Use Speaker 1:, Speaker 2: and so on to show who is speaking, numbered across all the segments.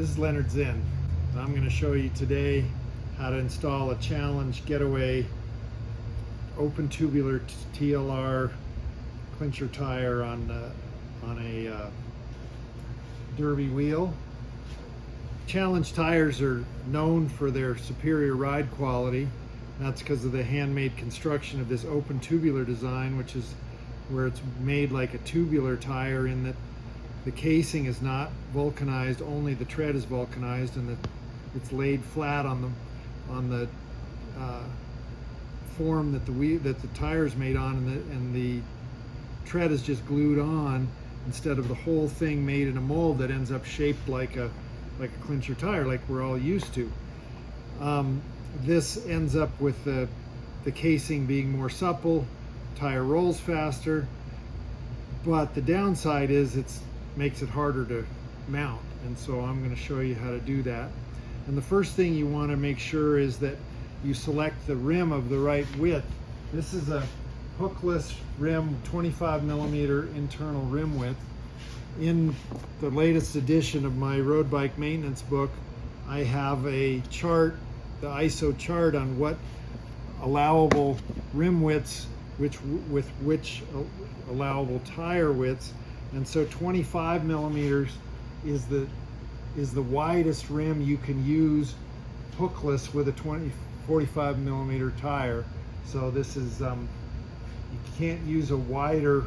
Speaker 1: This is Lennard Zinn, and I'm going to show you today how to install a Challenge Getaway open tubular TLR clincher tire on a derby wheel. Challenge tires are known for their superior ride quality. That's because of the handmade construction of this open tubular design, which is where it's made like a tubular tire in that the casing is not vulcanized, only the tread is vulcanized, and it's laid flat on the form that the tire is made on, and the tread is just glued on instead of the whole thing made in a mold that ends up shaped like a clincher tire, like we're all used to. This ends up with the casing being more supple, tire rolls faster, but the downside is it makes it harder to mount, and so I'm going to show you how to do that. And the first thing you want to make sure is that you select the rim of the right width. This is a hookless rim, 25 millimeter internal rim width. In the latest edition of my road bike maintenance book, I have a chart, the ISO chart, on what allowable rim widths with which allowable tire widths. And so 25 millimeters is the widest rim you can use hookless with a 45 millimeter tire. So this is you can't use a wider,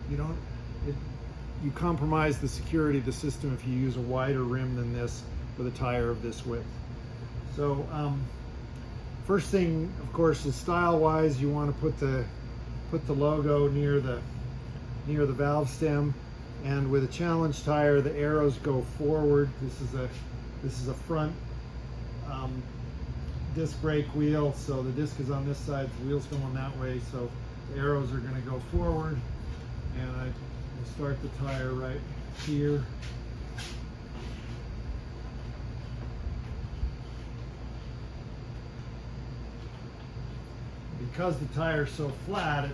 Speaker 1: you compromise the security of the system if you use a wider rim than this with a tire of this width. So first thing, of course, is style-wise, you want to put the logo near the valve stem, and with a Challenge tire, the arrows go forward. This is a front disc brake wheel, so the disc is on this side, the wheel's going that way, so the arrows are going to go forward. And I will start the tire right here. Because the tire is so flat,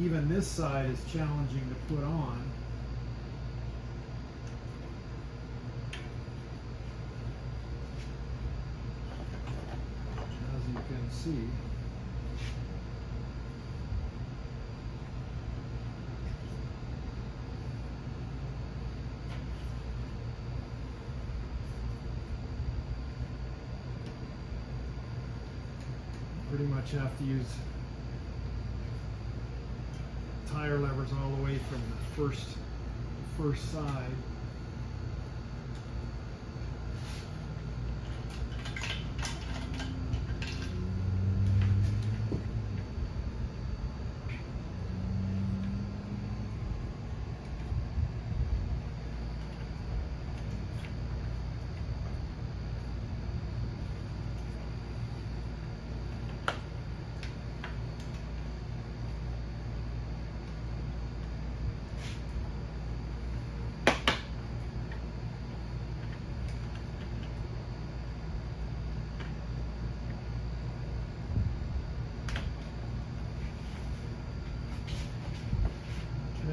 Speaker 1: even this side is challenging to put on. As you can see, pretty much have to use tire levers all the way from the first side.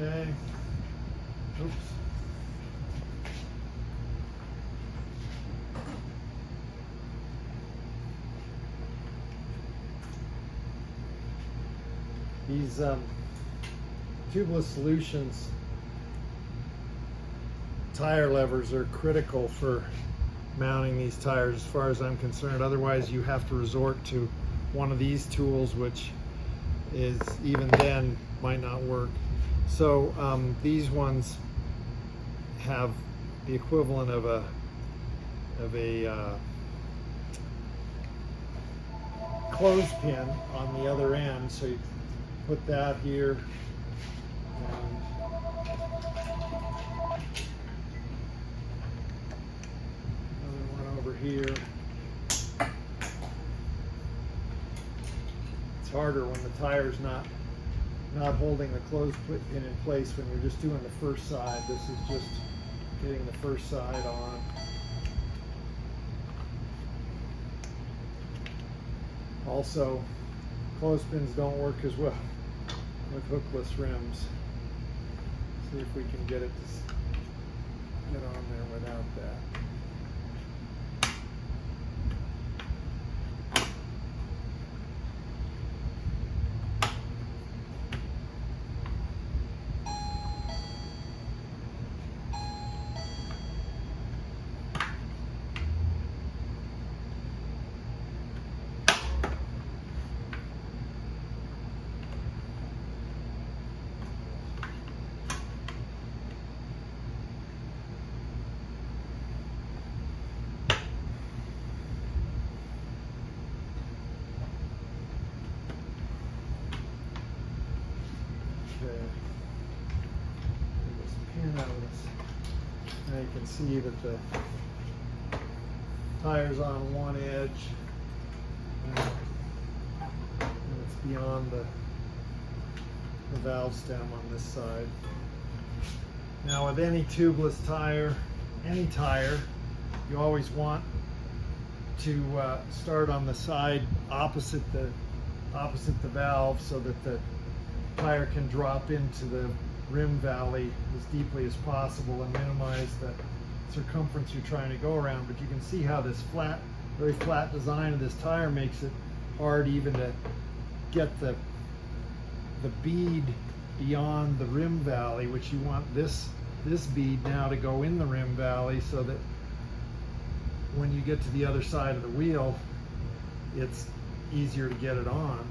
Speaker 1: Okay. Oops. These tubeless solutions tire levers are critical for mounting these tires as far as I'm concerned. Otherwise, you have to resort to one of these tools, which is, even then, might not work. So these ones have the equivalent of a clothespin on the other end. So you put that here, and another one over here. It's harder when the tire's not holding the clothespin in place when you're just doing the first side. This is just getting the first side on. Also, clothespins don't work as well with hookless rims. See if we can get it to get on there without that. This pin out of this. Now you can see that the tire's on one edge and it's beyond the valve stem on this side. Now with any tubeless tire, any tire, you always want to start on the side opposite the valve so that the tire can drop into the rim valley as deeply as possible and minimize the circumference you're trying to go around. But you can see how this very flat design of this tire makes it hard even to get the bead beyond the rim valley, which you want this bead now to go in the rim valley so that when you get to the other side of the wheel, it's easier to get it on.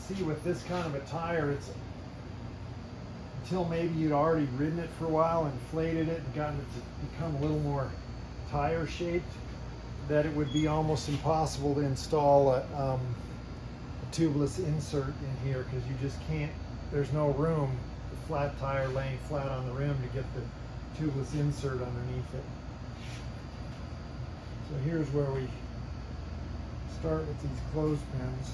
Speaker 1: See, with this kind of a tire, it's until maybe you'd already ridden it for a while, inflated it, and gotten it to become a little more tire shaped, that it would be almost impossible to install a tubeless insert in here, because you just can't, there's no room, the flat tire laying flat on the rim, to get the tubeless insert underneath it. So here's where we start with these clothespins.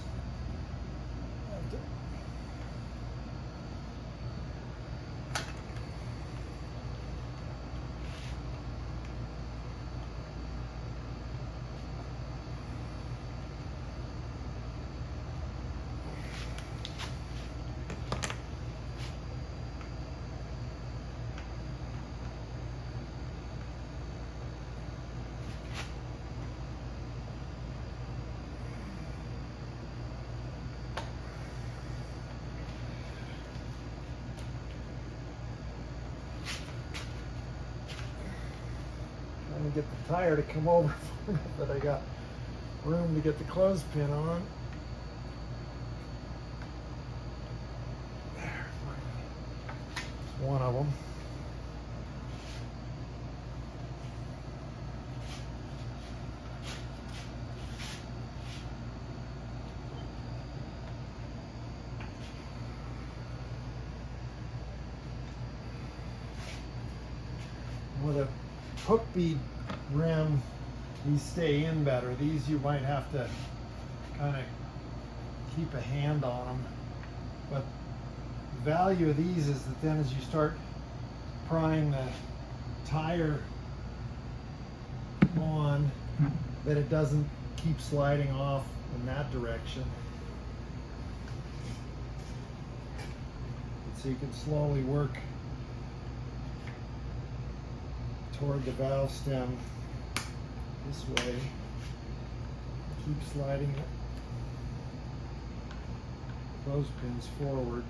Speaker 1: Get the tire to come over but I got room to get the clothespin on. There, it's one of them. With a hook bead rim, these stay in better. These you might have to kind of keep a hand on them, but the value of these is that then as you start prying the tire on, that it doesn't keep sliding off in that direction. So you can slowly work toward the valve stem this way. Keep sliding those pins forward.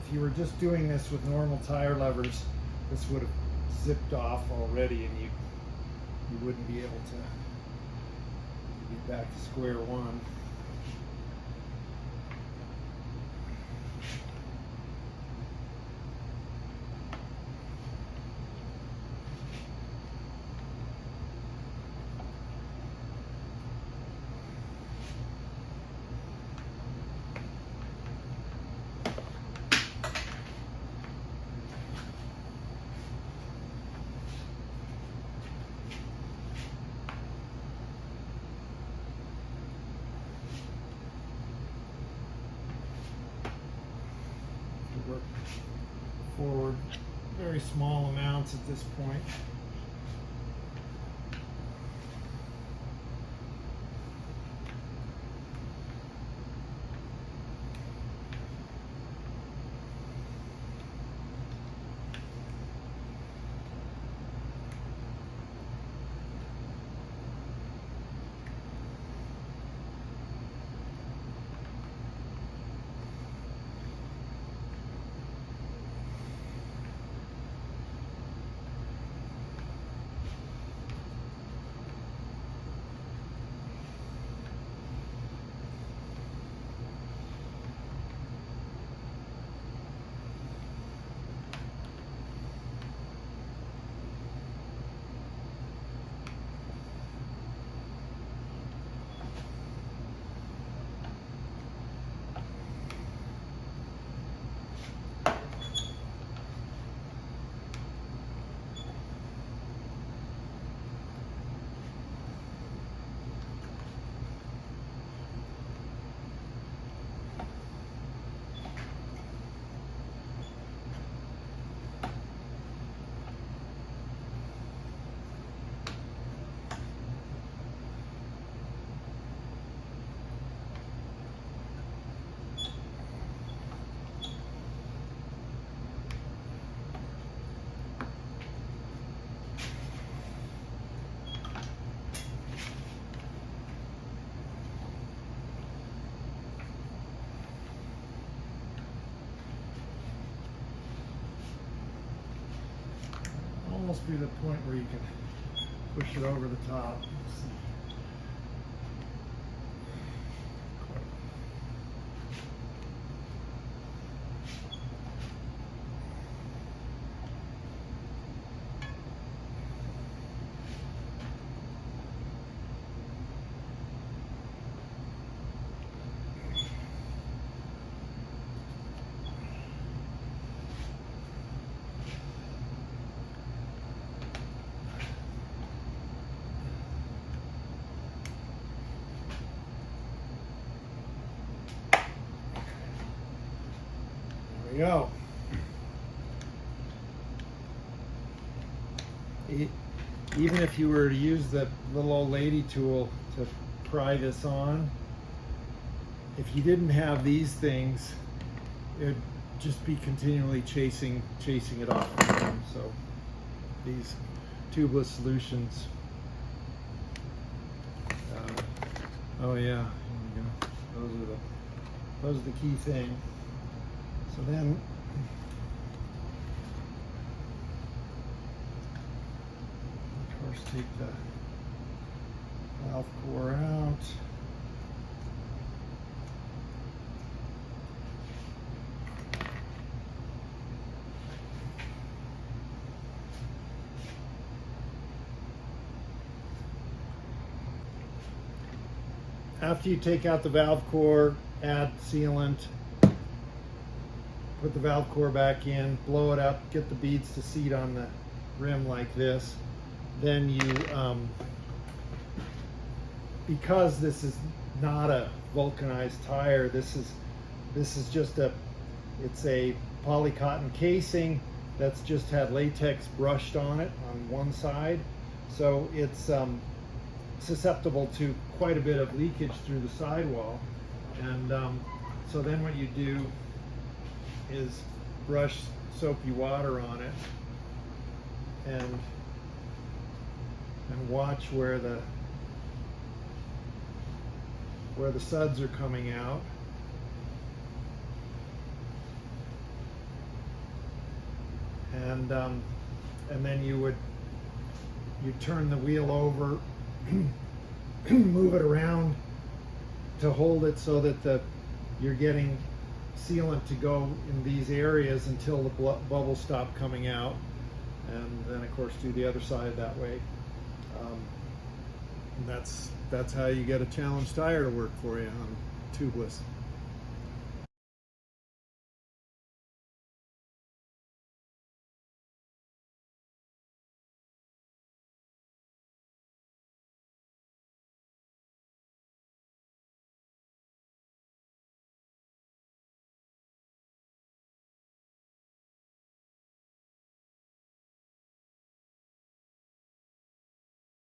Speaker 1: If you were just doing this with normal tire levers, this would have zipped off already and you wouldn't be able to get back to square one. very small amounts at this point. Almost be the point where you can push it over the top. There we go. Even if you were to use the little old lady tool to pry this on, if you didn't have these things, it'd just be continually chasing it off. So these tubeless solutions. Oh yeah, here we go. Those are the key thing. So then, of course, take the valve core out. After you take out the valve core, add sealant, put the valve core back in, blow it up, get the beads to seat on the rim like this. Then you, because this is not a vulcanized tire, this is just it's a polycotton casing that's just had latex brushed on it on one side. So it's susceptible to quite a bit of leakage through the sidewall. And so then what you do is brush soapy water on it and watch where the suds are coming out. And then you turn the wheel over, move it around to hold it so that you're getting sealant to go in these areas until the bubbles stop coming out, and then of course do the other side that way. And that's how you get a challenge tire to work for you on tubeless.